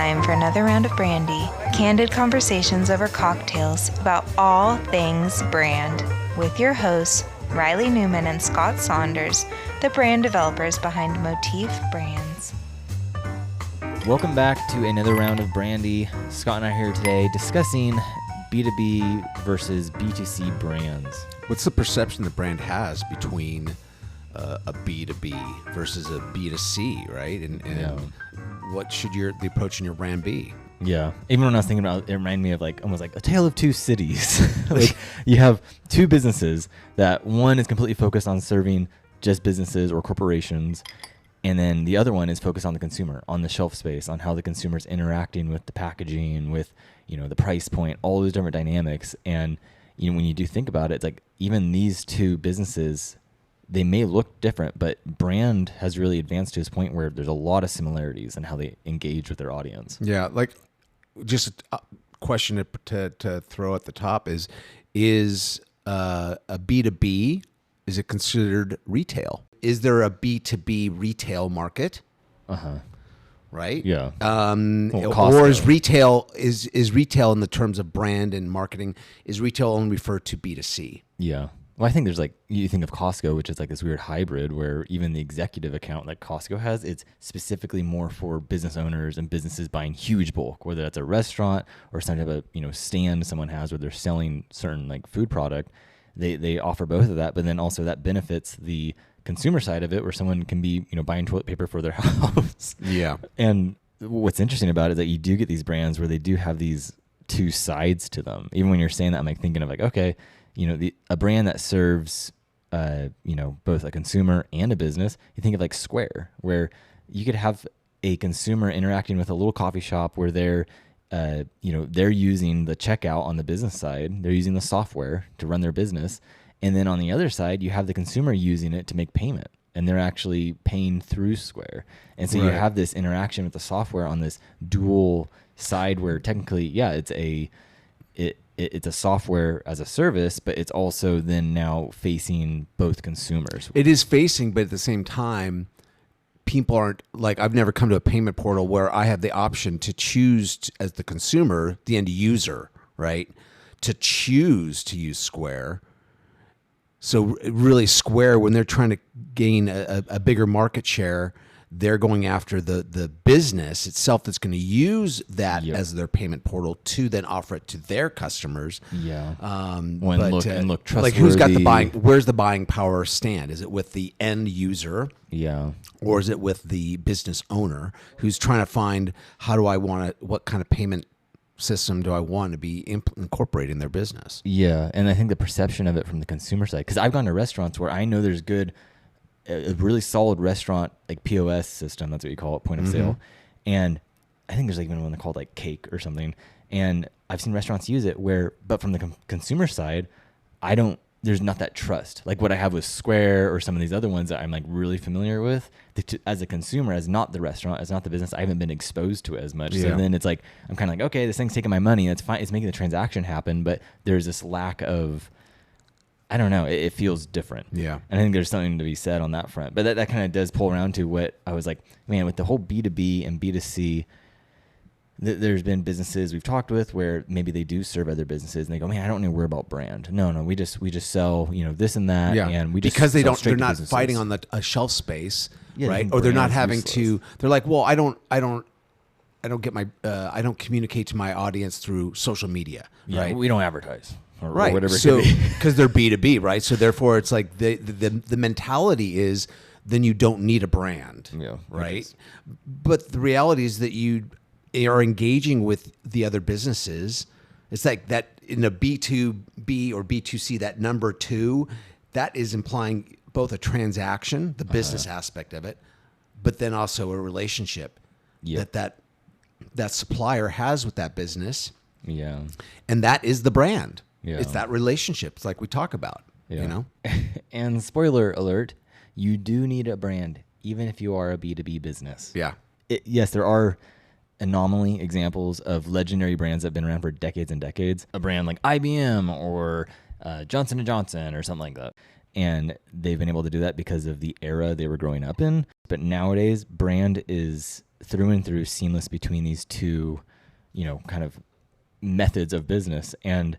time for another round of Brandy. Candid conversations over cocktails about all things brand with your hosts, Reilly Newman and Scott Saunders, the brand developers behind Motif Brands. Welcome back to another round of Brandy. Scott and I are here today discussing B2B versus B2C brands. What's the perception the brand has between a B2B versus a B2C, right? And what should the approach in your brand be? Yeah. Even when I was thinking about it, reminded me of almost like a tale of two cities. Like you have two businesses that one is completely focused on serving just businesses or corporations, and then the other one is focused on the consumer, on the shelf space, on how the consumer's interacting with the packaging, with the price point, all those different dynamics. And when you do think about it, it's like even these two businesses, they may look different, but brand has really advanced to this point where there's a lot of similarities in how they engage with their audience. Yeah, like just a question to throw at the top is a B2B, is it considered retail? Is there a B2B retail market? Right? Yeah. Or is retail in the terms of brand and marketing, is retail only referred to B2C? Yeah. Well, I think there's you think of Costco, which is like this weird hybrid where even the executive account like Costco has, it's specifically more for business owners and businesses buying huge bulk, whether that's a restaurant or some type of stand someone has where they're selling certain like food product. They offer both of that, but then also that benefits the consumer side of it where someone can be buying toilet paper for their house. Yeah. And what's interesting about it is that you do get these brands where they do have these two sides to them. Even when you're saying that, I'm thinking of okay, a brand that serves, both a consumer and a business. You think of Square, where you could have a consumer interacting with a little coffee shop where they're using the checkout on the business side. They're using the software to run their business. And then on the other side, you have the consumer using it to make payment, and they're actually paying through Square. And so you have this interaction with the software on this dual side where technically, it's a software as a service, but it's also then now facing both consumers. It is facing, but at the same time, people aren't I've never come to a payment portal where I have the option to choose as the consumer, the end user, right, to choose to use Square. So really Square, when they're trying to gain a bigger market share, they're going after the business itself that's going to use that as their payment portal to then offer it to their customers. Yeah. Look trustworthy. Who's got the buying? Where's the buying power stand? Is it with the end user? Yeah. Or is it with the business owner who's trying to find what kind of payment system do I want to be incorporated in their business? Yeah. And I think the perception of it from the consumer side, because I've gone to restaurants where I know there's a really solid restaurant POS system, that's what you call it, point of sale, and I think there's even one called Cake or something, and I've seen restaurants use it but from the consumer side, there's not that trust like what I have with Square or some of these other ones that I'm really familiar with. As a consumer, as not the restaurant, as not the business, I haven't been exposed to it as much. So then it's I'm kind of okay, this thing's taking my money, that's fine, it's making the transaction happen, but there's this lack of, I don't know, it feels different. Yeah. And I think there's something to be said on that front. But that kind of does pull around to what I was man, with the whole B2B and B2C, there's been businesses we've talked with where maybe they do serve other businesses and they go, man, I don't need to worry about brand. No, we just sell, this and that. Yeah. And we just because they're not businesses. fighting on a shelf space, right? Think Or they're not brand's having useless. they're well, I don't get I don't communicate to my audience through social media, right? We don't advertise. Or Right. whatever it so could be. because they're B2B, right? So therefore it's the mentality is then you don't need a brand. Yeah, right. But the reality is that you are engaging with the other businesses. It's that in a B2B or B2C, that number two, that is implying both a transaction, the business aspect of it, but then also a relationship that supplier has with that business. Yeah. And that is the brand. Yeah. It's that relationship. It's like we talk about, And spoiler alert, you do need a brand, even if you are a B2B business. Yeah. Yes, there are anomaly examples of legendary brands that have been around for decades and decades. A brand like IBM or Johnson & Johnson or something like that. And they've been able to do that because of the era they were growing up in. But nowadays, brand is through and through seamless between these two, kind of methods of business. And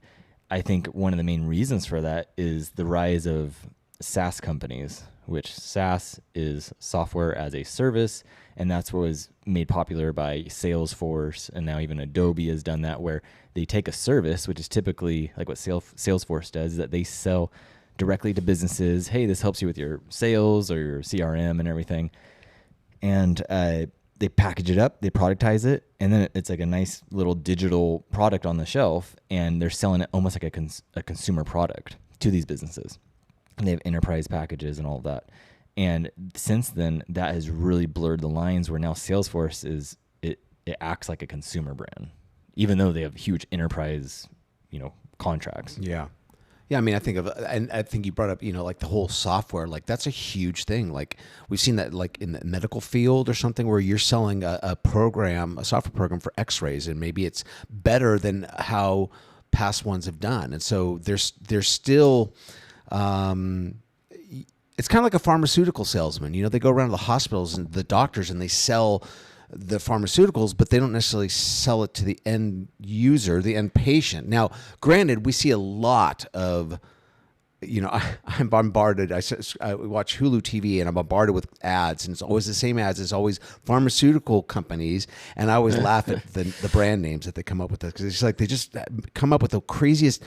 I think one of the main reasons for that is the rise of SaaS companies, which SaaS is software as a service. And that's what was made popular by Salesforce. And now even Adobe has done that, where they take a service, which is typically like what Salesforce does, is that they sell directly to businesses. Hey, this helps you with your sales or your CRM and everything. And they package it up, they productize it, and then it's like a nice little digital product on the shelf, and they're selling it almost like a consumer product to these businesses. And they have enterprise packages and all of that. And since then, that has really blurred the lines, where now Salesforce it acts like a consumer brand, even though they have huge enterprise, contracts. Yeah. Yeah, I mean, and I think you brought up, like the whole software, like that's a huge thing. Like we've seen that like in the medical field or something, where you're selling a software program for x-rays, and maybe it's better than how past ones have done. And so there's still, it's kind of like a pharmaceutical salesman. They go around to the hospitals and the doctors, and they sell the pharmaceuticals, but they don't necessarily sell it to the end user, the end patient. Now, granted, we see a lot of, I'm bombarded. I watch Hulu TV, and I'm bombarded with ads, and it's always the same ads. It's always pharmaceutical companies, and I always laugh at the brand names that they come up with, because it's like they just come up with the craziest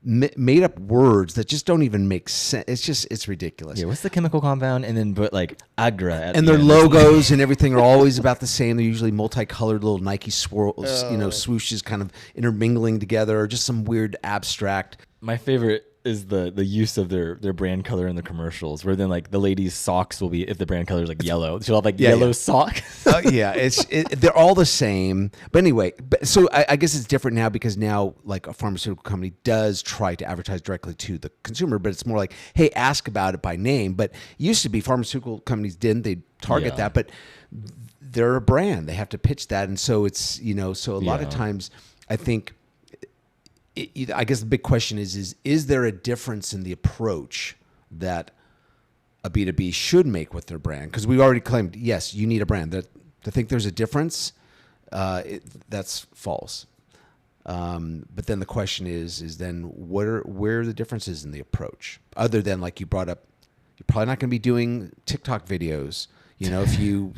made up words that just don't even make sense. It's ridiculous. Yeah, what's the chemical compound? And then put like Agra at and the their end. logos and everything are always about the same. They're usually multicolored little Nike swirls, swooshes kind of intermingling together, or just some weird abstract. My favorite is the use of their brand color in the commercials, where then like the lady's socks will be, if the brand color is like yellow, she'll have like yellow socks. They're all the same. But anyway, so I guess it's different now, because now like a pharmaceutical company does try to advertise directly to the consumer, but it's more like, hey, ask about it by name. But it used to be pharmaceutical companies they target that, but they're a brand. They have to pitch that. And so it's, so a lot of times I think, I guess the big question is there a difference in the approach that a B2B should make with their brand? Because we've already claimed, yes, you need a brand. To think there's a difference, that's false. But then the question is then where are the differences in the approach? Other than, like you brought up, you're probably not going to be doing TikTok videos. If you,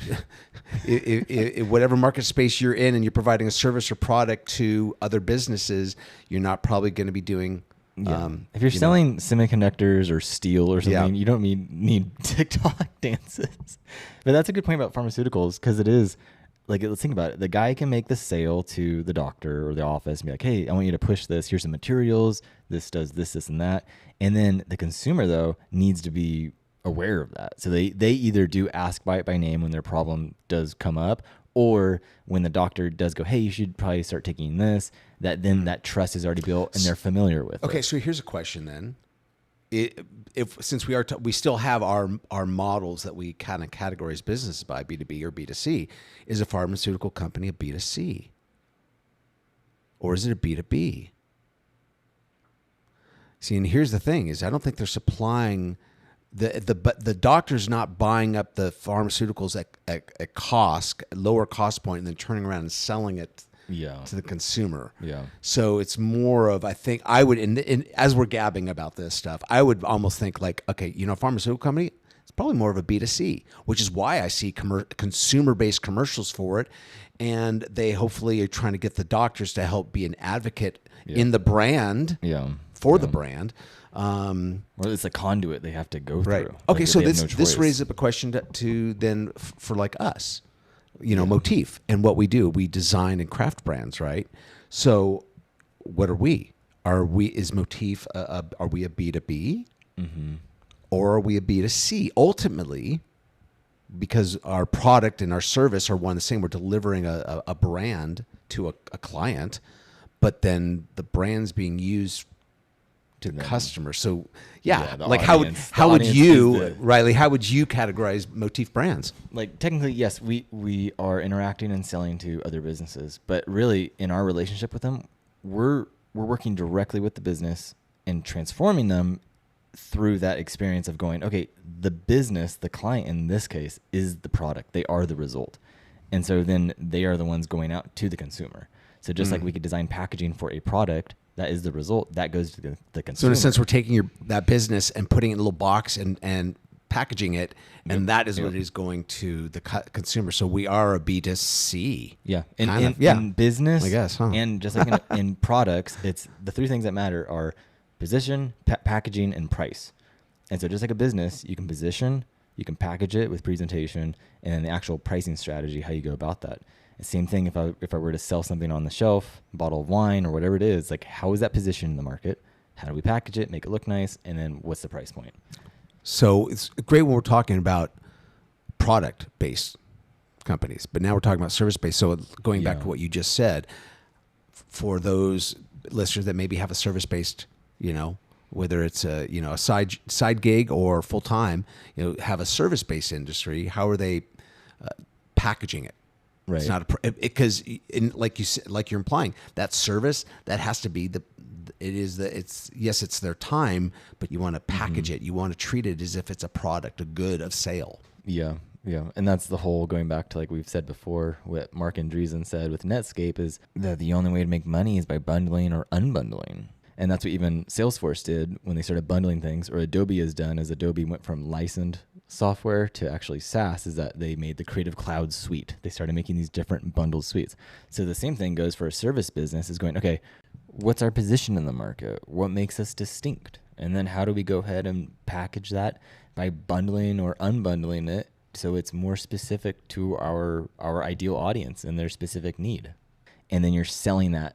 if whatever market space you're in and you're providing a service or product to other businesses, you're not probably going to be doing. If you're selling semiconductors or steel or something, you don't need TikTok dances. But that's a good point about pharmaceuticals, because it is like, let's think about it. The guy can make the sale to the doctor or the office and be like, hey, I want you to push this. Here's some materials. This does this, and that. And then the consumer, though, needs to be aware of that. So they either do ask by name when their problem does come up, or when the doctor does go, hey, you should probably start taking this, that trust is already built and they're familiar with it. Okay, so here's a question then. Since we still have our models that we kind of categorize businesses by, B2B or B2C, is a pharmaceutical company a B2C? Or is it a B2B? See, and here's the thing is, I don't think they're supplying the doctor's not buying up the pharmaceuticals at cost, lower cost point, and then turning around and selling it to the consumer. Yeah. So it's more of, I think I would, as we're gabbing about this stuff, I would almost think like, okay, a pharmaceutical company, it's probably more of a B2C, which is why I see consumer-based commercials for it. And they hopefully are trying to get the doctors to help be an advocate in the brand for the brand. Or it's a conduit they have to go through. Okay, like, so this raises up a question to then for like us, Motif, and what we do. We design and craft brands, right? So what are we? Is Motif are we a B2B? Mm-hmm. Or are we a B2C? Ultimately, because our product and our service are one and the same, we're delivering a brand to a client, but then the brand's being used to customers. So like how would you, Reilly, how would you categorize Motif brands? Like technically, yes, we are interacting and selling to other businesses, but really in our relationship with them, we're working directly with the business and transforming them through that experience of going, okay, the business, the client in this case is the product. They are the result. And so then they are the ones going out to the consumer. So just like we could design packaging for a product, that is the result, that goes to the consumer. So in a sense, we're taking that business and putting it in a little box and packaging it, and that is what is going to the consumer. So we are a B2C. Yeah. In business, I guess, huh? And just like in products, it's the three things that matter are position, packaging, and price. And so just like a business, you can position, you can package it with presentation, and then the actual pricing strategy, how you go about that. The same thing if I were to sell something on the shelf, a bottle of wine or whatever it is, like how is that positioned in the market? How do we package it, make it look nice, and then what's the price point? So it's great when we're talking about product-based companies, but now we're talking about service-based. So going back to what you just said, for those listeners that maybe have a service-based, whether it's a side gig or full-time, have a service-based industry, how are they packaging it? Right. It's not because like you said, like you're implying, that service that has to be it's their time, but you want to package it. You want to treat it as if it's a product, a good of sale. Yeah. Yeah. And that's the whole going back to, like we've said before, what Mark Andreessen said with Netscape is that the only way to make money is by bundling or unbundling. And that's what even Salesforce did when they started bundling things, or Adobe has done as Adobe went from licensed software to actually SaaS, is that they made the Creative Cloud suite. They started making these different bundled suites. So the same thing goes for a service business, is going, okay, what's our position in the market? What makes us distinct? And then how do we go ahead and package that by bundling or unbundling it so it's more specific to our ideal audience and their specific need? And then you're selling that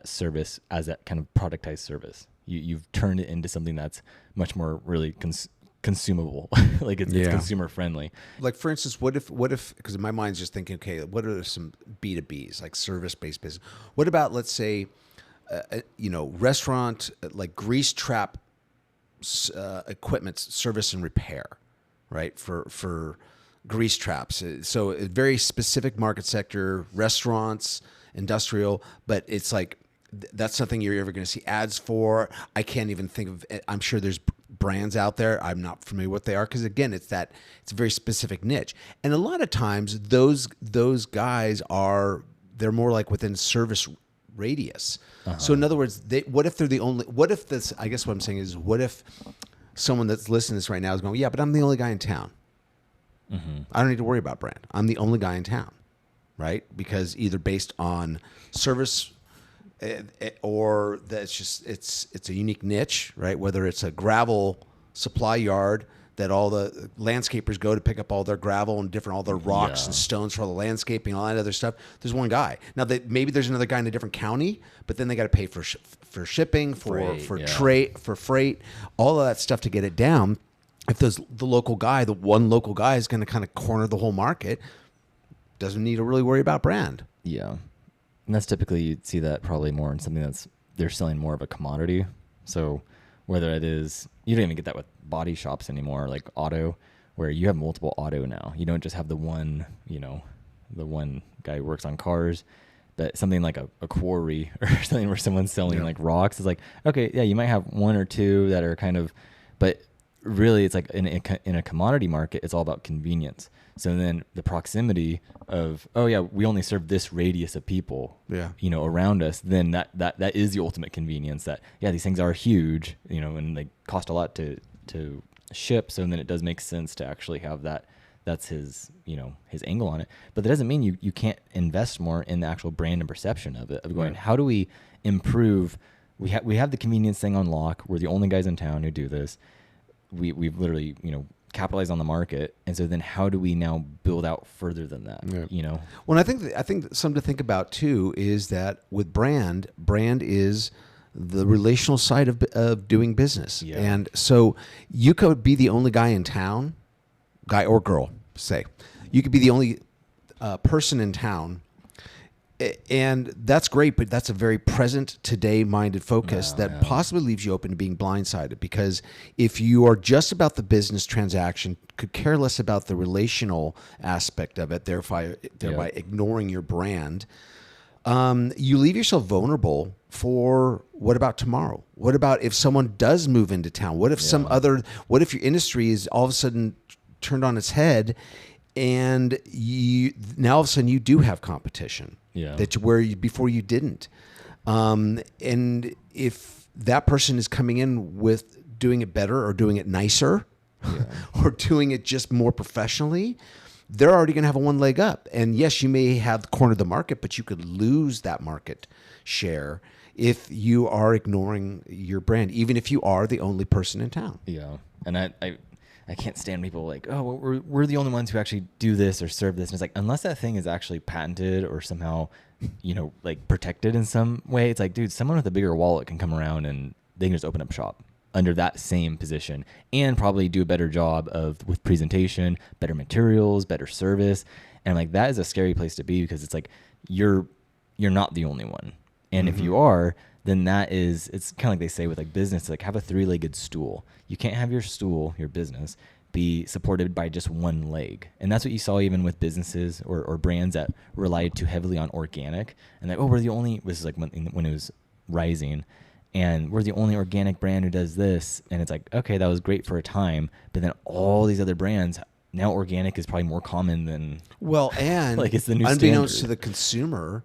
service as that kind of productized service. You've turned it into something that's much more really consumable, like it's consumer friendly. Like for instance, what if because my mind's just thinking, okay, what are some B2Bs, like service-based business? What about, let's say, restaurant, like grease trap equipment service and repair, right? For grease traps. So a very specific market sector, restaurants, industrial, but it's like that's something you're ever going to see ads for. I can't even think of it. I'm sure there's brands out there. I'm not familiar with what they are, because again, it's a very specific niche. And a lot of times those guys they're more like within service radius. So in other words, what if I guess what I'm saying is, what if someone that's listening to this right now is going, yeah, but I'm the only guy in town. I don't need to worry about brand. I'm the only guy in town. Right? Because either based on service or that's just it's a unique niche, right? Whether it's a gravel supply yard that all the landscapers go to pick up all their gravel and all their rocks and stones for all the landscaping, all that other stuff. There's one guy. Now maybe there's another guy in a different county, but then they got to pay for shipping, for freight, all of that stuff to get it down. If the one local guy is going to kind of corner the whole market, doesn't need to really worry about brand. Yeah. And that's typically, you'd see that probably more in something they're selling more of a commodity. So whether it is, you don't even get that with body shops anymore, like auto, where you have multiple auto now. You don't just have the one guy who works on cars, but something like a quarry or something where someone's selling like rocks is like, okay, yeah, you might have one or two that are kind of, but really it's like in a commodity market, it's all about convenience. So then the proximity of, oh yeah, we only serve this radius of people, around us, then that is the ultimate convenience. That, yeah, these things are huge, and they cost a lot to ship. So then it does make sense to actually have that. That's his angle on it. But that doesn't mean you can't invest more in the actual brand and perception of it, of going, how do we improve? We have the convenience thing on lock. We're the only guys in town who do this. We've literally, capitalize on the market, and so then how do we now build out further than that? Well, I think something to think about too is that with brand is the relational side of doing business. And so you could be the only guy in town, guy or girl, say you could be the only person in town, and that's great, but that's a very present today minded focus that possibly leaves you open to being blindsided, because if you are just about the business transaction, could care less about the relational aspect of it, thereby ignoring your brand, You leave yourself vulnerable for what about tomorrow? What about if someone does move into town? What if what if your industry is all of a sudden turned on its head, and now all of a sudden you do have competition before you didn't. And if that person is coming in with doing it better or doing it nicer or doing it just more professionally, they're already going to have a one leg up. And yes, you may have cornered the market, but you could lose that market share if you are ignoring your brand, even if you are the only person in town. Yeah. And I can't stand people like, oh, well, we're the only ones who actually do this or serve this. And it's like, unless that thing is actually patented or somehow, like protected in some way, it's like, dude, someone with a bigger wallet can come around and they can just open up shop under that same position and probably do a better job with presentation, better materials, better service. And like, that is a scary place to be, because it's like, you're not the only one. And if you are, then it's kind of like they say with like business, like have a 3-legged stool. You can't have your stool, your business, be supported by just one leg. And that's what you saw even with businesses or brands that relied too heavily on organic. And like, oh, this is like when it was rising, and we're the only organic brand who does this. And it's like, okay, that was great for a time, but then all these other brands, now organic is probably more common than, and like it's the new unbeknownst standard to the consumer,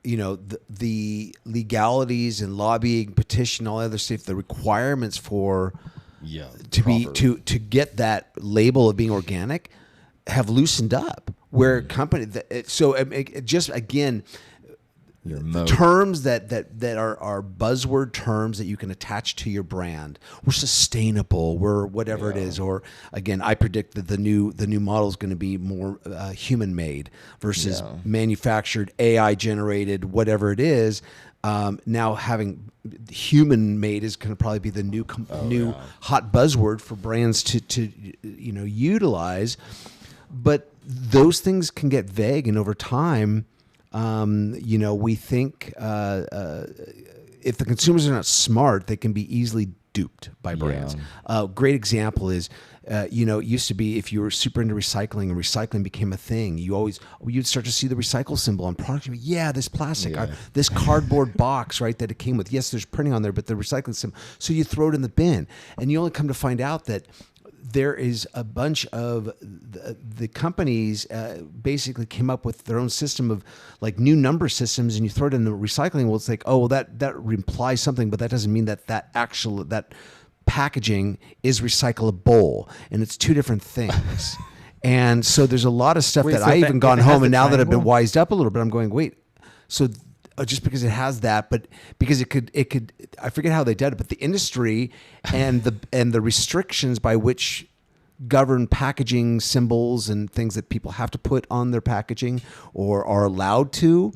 the legalities and lobbying, petition, all other stuff, the requirements for to get that label of being organic have loosened up. Where just again, terms that are buzzword terms that you can attach to your brand. We're sustainable. We're whatever it is. Or again, I predict that the new model is going to be more human made versus manufactured, AI generated, whatever it is. Now having human made is going to probably be the new hot buzzword for brands to utilize. But those things can get vague, and over time, we think if the consumers are not smart, they can be easily duped by brands. Great example is, it used to be if you were super into recycling and recycling became a thing, you'd start to see the recycle symbol on products. This plastic, this cardboard box, right, that it came with. Yes, there's printing on there, but the recycling symbol. So you throw it in the bin, and you only come to find out that there is a bunch of the companies basically came up with their own system of like new number systems, and you throw it in the recycling. Well, it's like, oh, well, that implies something, but that doesn't mean that packaging is recyclable, and it's two different things. And so there's a lot of stuff I even gone home, and now that I've been wised up a little bit, I'm going, wait, so just because it has that, but because it could, I forget how they did it, but the industry and the restrictions by which govern packaging symbols and things that people have to put on their packaging or are allowed to,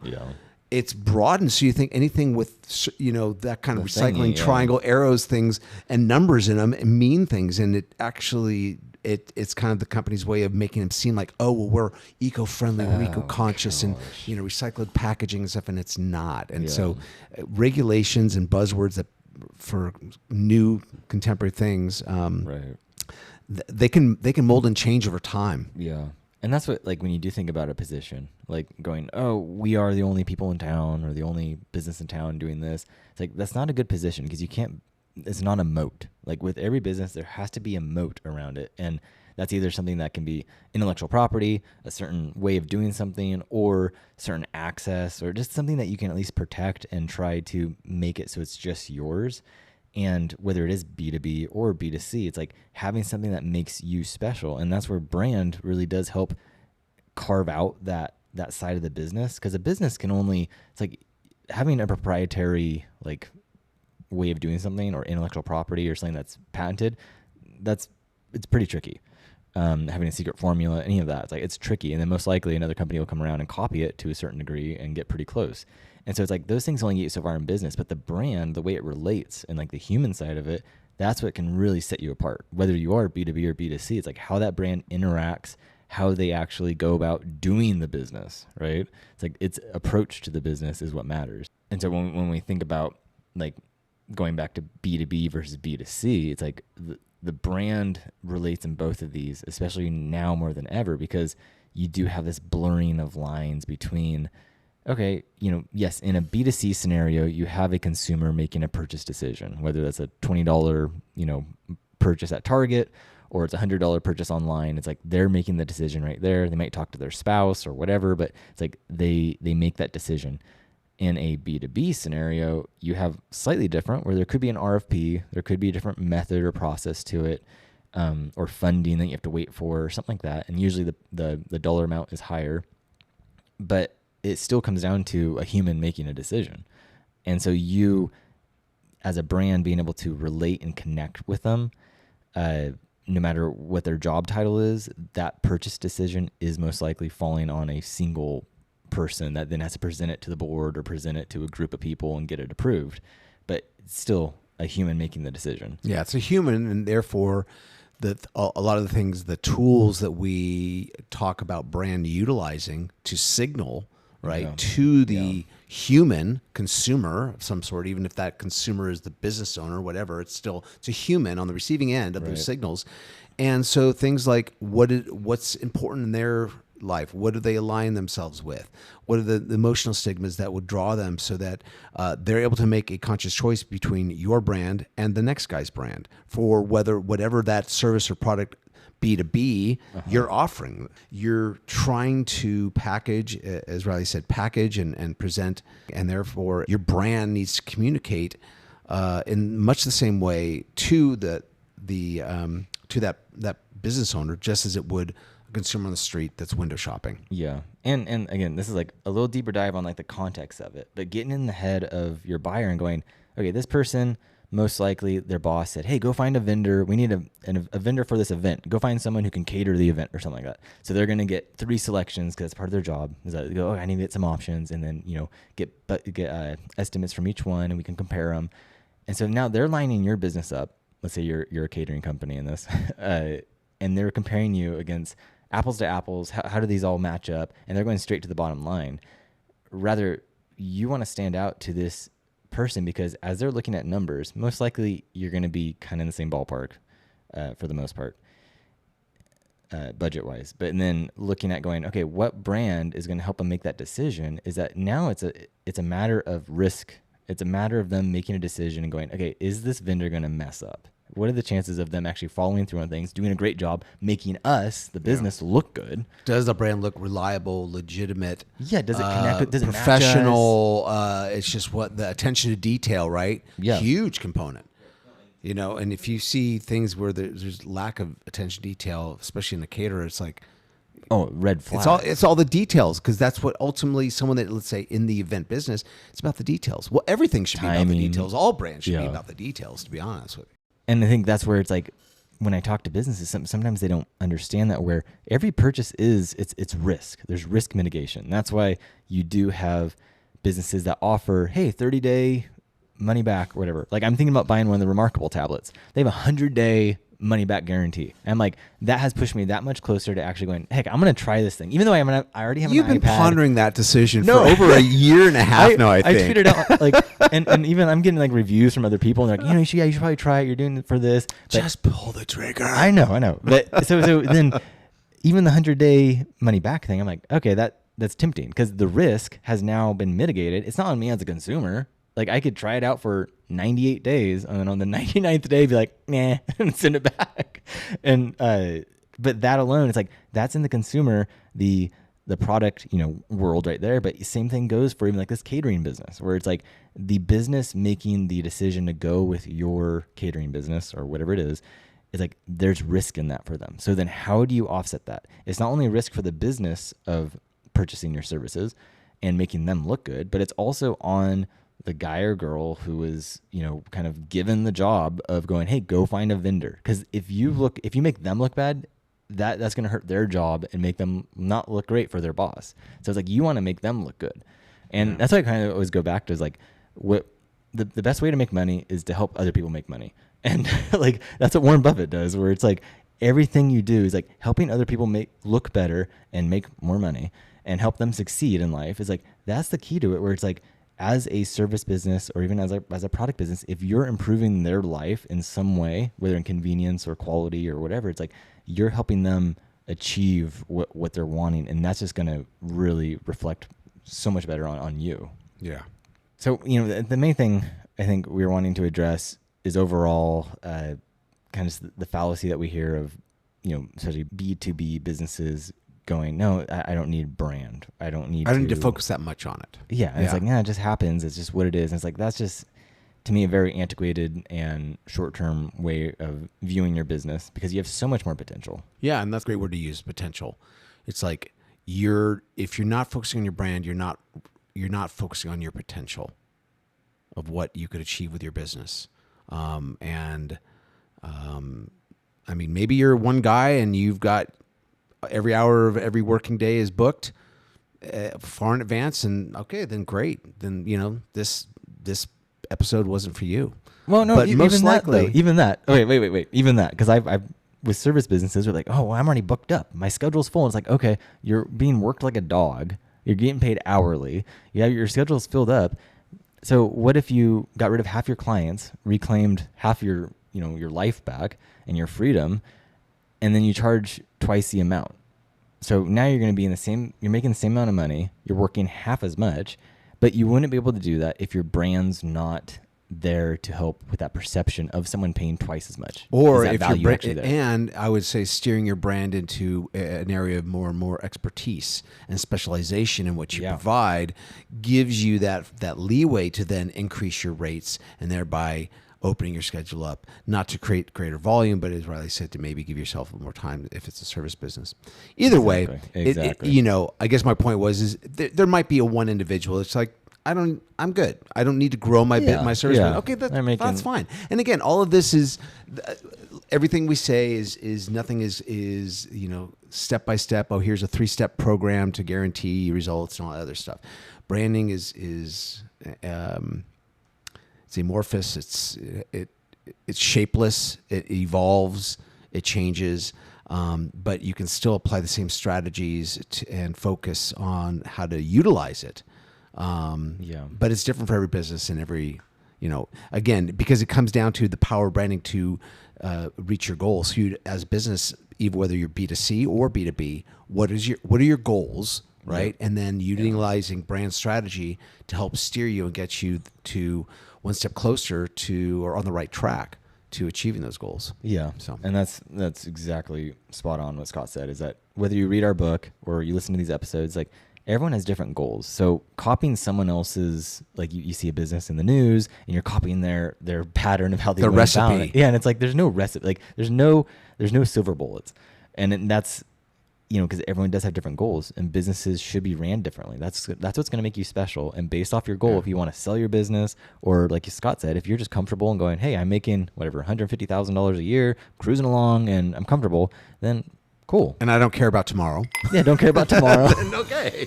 it's broadened. So you think anything with, that kind of recycling triangle, arrows, things and numbers in them mean things. And it actually, it's kind of the company's way of making them seem like, oh, well, we're eco-friendly, we're eco-conscious, and recycled packaging and stuff, and it's not. And so regulations and buzzwords that for new contemporary things, they can mold and change over time. Yeah. And that's what, like, when you do think about a position, like going, oh, we are the only people in town or the only business in town doing this. It's like, that's not a good position, because it's not a moat. Like with every business, there has to be a moat around it. And that's either something that can be intellectual property, a certain way of doing something, or certain access, or just something that you can at least protect and try to make it so it's just yours. And whether it is B2B or B2C, it's like having something that makes you special. And that's where brand really does help carve out that side of the business. Because a business can only, it's like having a proprietary like way of doing something or intellectual property or something that's patented, it's pretty tricky. Having a secret formula, any of that, it's like, it's tricky. And then most likely another company will come around and copy it to a certain degree and get pretty close. And so it's like those things only get you so far in business, but the brand, the way it relates and like the human side of it, that's what can really set you apart. Whether you are B2B or B2C, it's like how that brand interacts, how they actually go about doing the business, right? It's like its approach to the business is what matters. And so when we think about like going back to B2B versus B2C, it's like the brand relates in both of these, especially now more than ever, because you do have this blurring of lines between, okay, yes, in a B2C scenario, you have a consumer making a purchase decision, whether that's a $20, purchase at Target or it's a $100 purchase online. It's like they're making the decision right there. They might talk to their spouse or whatever, but it's like they make that decision. In a B2B scenario, you have slightly different, where there could be an RFP, there could be a different method or process to it, or funding that you have to wait for or something like that. And usually the dollar amount is higher, but it still comes down to a human making a decision. And so you, as a brand, being able to relate and connect with them, no matter what their job title is, that purchase decision is most likely falling on a single person that then has to present it to the board or present it to a group of people and get it approved. But it's still a human making the decision. Yeah, it's a human, and therefore a lot of the things, the tools that we talk about brand utilizing to signal, right, to the human consumer of some sort, even if that consumer is the business owner, whatever, it's a human on the receiving end of those signals. And so things like what's important in their life, what do they align themselves with, what are the emotional stigmas that would draw them so that they're able to make a conscious choice between your brand and the next guy's brand for whatever that service or product B2B you're offering. You're trying to package, as Reilly said, package and present, and therefore your brand needs to communicate in much the same way to that business owner, just as it would a consumer on the street that's window shopping. Yeah. And again, this is like a little deeper dive on like the context of it, but getting in the head of your buyer and going, okay, this person, most likely their boss said, hey, go find a vendor. We need a vendor for this event. Go find someone who can cater the event or something like that. So they're going to get 3 selections because it's part of their job. Is that they go, I need to get some options, and then, get estimates from each one, and we can compare them. And so now they're lining your business up. Let's say you're a catering company in this, and they're comparing you against apples to apples. How do these all match up? And they're going straight to the bottom line. Rather, you want to stand out to this person because as they're looking at numbers, most likely you're going to be kind of in the same ballpark for the most part, budget wise. But then looking at going, okay, what brand is going to help them make that decision? Is that now it's a matter of risk. It's a matter of them making a decision and going, okay, is this vendor going to mess up? What are the chances of them actually following through on things, doing a great job, making us, the business, look good? Does the brand look reliable, legitimate? Yeah. Does it connect? Does it professional? It's just what the attention to detail, right? Yeah. Huge component. And if you see things where there's lack of attention to detail, especially in a caterer, it's like, oh, red flag. It's all the details, because that's what ultimately someone that, let's say, in the event business, it's about the details. Well, everything should be about the details. All brands should be about the details, to be honest with you. And I think that's where it's like, when I talk to businesses, sometimes they don't understand that, where every purchase it's risk. There's risk mitigation. That's why you do have businesses that offer, hey, 30-day money back or whatever. Like I'm thinking about buying one of the Remarkable tablets. They have a 100-day money back guarantee. And I'm like, that has pushed me that much closer to actually going, heck, I'm going to try this thing. Even though I already have an iPad. You've been pondering that decision for over a year and a half now, I think. I tweeted out, like, and even I'm getting like reviews from other people, and they're like, you should probably try it. You're doing it for this. But just pull the trigger. I know. But so then even the 100-day money back thing, I'm like, okay, that's tempting, because the risk has now been mitigated. It's not on me as a consumer. Like I could try it out for 98 days, and then on the 99th day be like, nah, and send it back. And but that alone, it's like that's in the consumer, the product, world right there. But same thing goes for even like this catering business, where it's like the business making the decision to go with your catering business or whatever it is. It's like there's risk in that for them. So then how do you offset that? It's not only a risk for the business of purchasing your services and making them look good, but it's also on the guy or girl who is, kind of given the job of going, hey, go find a vendor. Because if you make them look bad, that's going to hurt their job and make them not look great for their boss. So it's like, you want to make them look good. And that's why I kind of always go back to, is like, what the best way to make money is to help other people make money. And like, that's what Warren Buffett does, where it's like, everything you do is like helping other people look better and make more money and help them succeed in life. Is like, that's the key to it, where it's like, as a service business or even as a product business, if you're improving their life in some way, whether in convenience or quality or whatever, it's like you're helping them achieve what they're wanting, and that's just going to really reflect so much better on you. Yeah. So, the main thing I think we're wanting to address is overall kind of the fallacy that we hear of, especially B2B businesses going, no, I don't need brand. I don't need to focus that much on it. Yeah. And it's like, it just happens. It's just what it is. And it's like, that's just, to me, a very antiquated and short-term way of viewing your business, because you have so much more potential. Yeah. And that's a great word to use, potential. It's like if you're not focusing on your brand, you're not focusing on your potential of what you could achieve with your business. I mean, maybe you're one guy and you've got every hour of every working day is booked far in advance, and okay, then great. Then, this episode wasn't for you. Well, no, but most even likely, that, though, even that. Oh, wait, even that, because I've with service businesses, we're like, oh, well, I'm already booked up. My schedule's full. It's like, okay, you're being worked like a dog. You're getting paid hourly. You have your schedule's filled up. So what if you got rid of half your clients, reclaimed half your your life back and your freedom, and then you charge twice the amount? So now you're going to be you're making the same amount of money. You're working half as much, but you wouldn't be able to do that if your brand's not there to help with that perception of someone paying twice as much. Or if your brand, there? And I would say steering your brand into an area of more and more expertise and specialization in what you provide gives you that leeway to then increase your rates and thereby opening your schedule up, not to create greater volume, but as Reilly said, to maybe give yourself a little more time if it's a service business. Either way, I guess my point was there might be a one individual. It's like, I'm good. I don't need to grow my my service. Yeah. Okay, that's fine. And again, all of this is everything we say is nothing is step by step. Oh, here's a 3-step program to guarantee results and all that other stuff. Branding is it's amorphous. It's shapeless. It evolves. It changes. But you can still apply the same strategies and focus on how to utilize it. But it's different for every business and every, again, because it comes down to the power of branding to reach your goals. So you, as a business, even whether you're B2C or B2B, what are your goals, right? Yeah. And then utilizing brand strategy to help steer you and get you to one step closer to, or on the right track to achieving those goals. Yeah. So, and that's exactly spot on what Scott said, is that whether you read our book or you listen to these episodes, like, everyone has different goals. So copying someone else's, like you see a business in the news and you're copying their pattern of how they the went recipe. About it. Yeah, and it's like there's no recipe. Like there's no silver bullets, and that's because everyone does have different goals, and businesses should be ran differently. That's what's going to make you special. And based off your goal, if you want to sell your business, or like Scott said, if you're just comfortable and going, hey, I'm making whatever $150,000 a year, cruising along, and I'm comfortable, then cool. And I don't care about tomorrow. Yeah, don't care about tomorrow. Okay.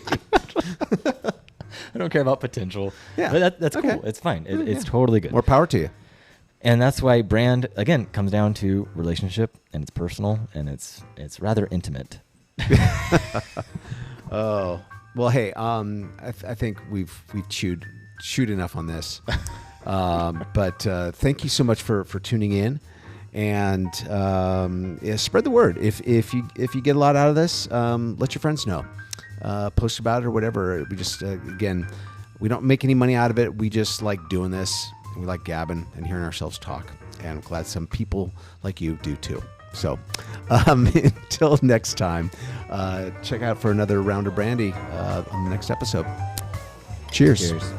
I don't care about potential. Yeah. But that's cool. It's fine. It's totally good. More power to you. And that's why brand, again, comes down to relationship, and it's personal, and it's rather intimate. Oh. Well, hey, I think we've chewed enough on this. But thank you so much for tuning in. And spread the word. If you get a lot out of this, let your friends know. Post about it or whatever. We just again, we don't make any money out of it. We just like doing this. We like gabbing and hearing ourselves talk. And I'm glad some people like you do too. So until next time, check out for another round of Brandy on the next episode. Cheers. Cheers.